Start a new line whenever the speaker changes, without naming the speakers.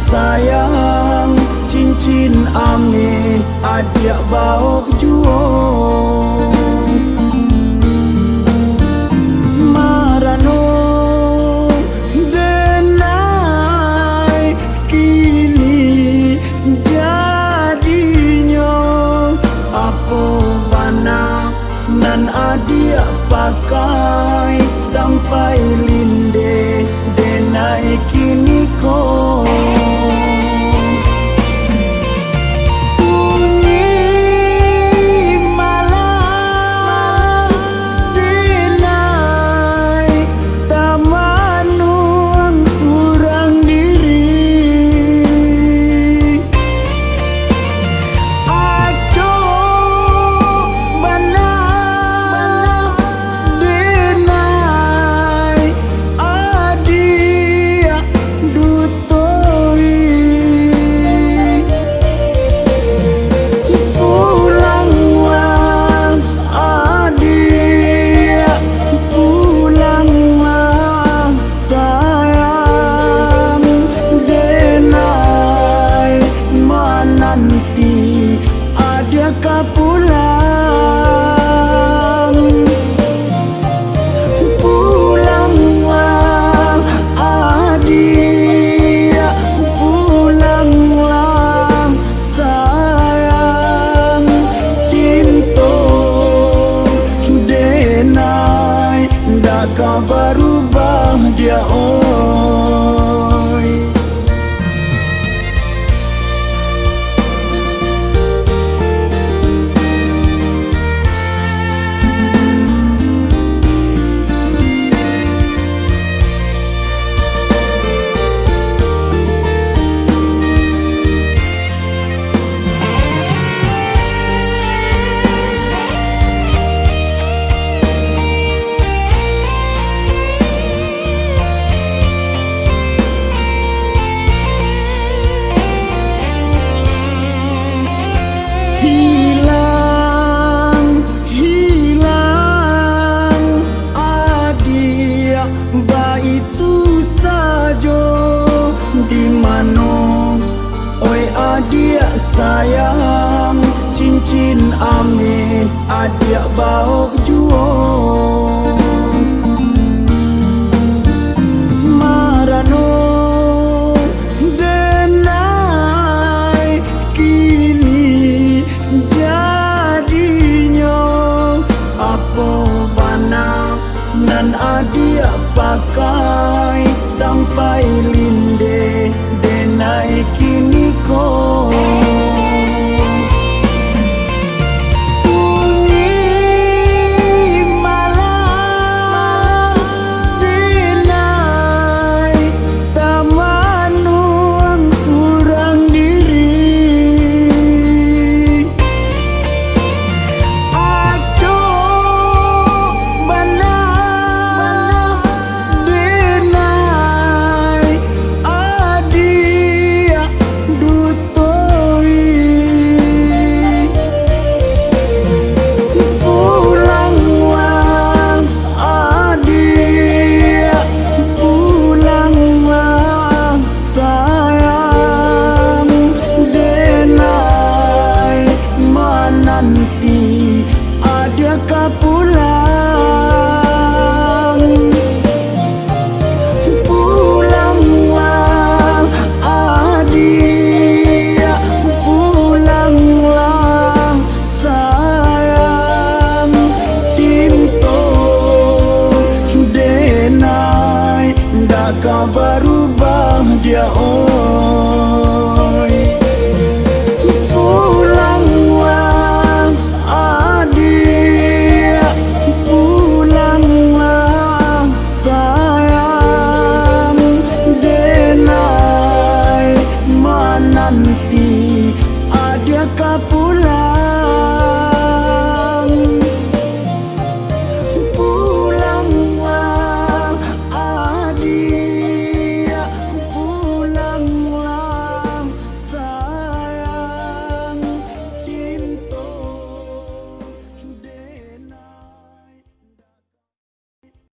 sayang, cincin ame adia bau juo. Marano denai kini jadinya aku bana nan adia pakai sampai linde denai kini ko. Nanti adakah pulang? Pulanglah adia, pulanglah sayang, cinta denai dakah berubah dia oi. Itu saja di mana oi adia sayang, cincin ame adia bau juo. Marano denai kini jadinya apa bana nan adia pakai sampai linde denai kini ko. Nanti adakah pulang? Pulanglah adia, pulanglah sayang, cinta denai dakah berubah dia oi. Nanti adakah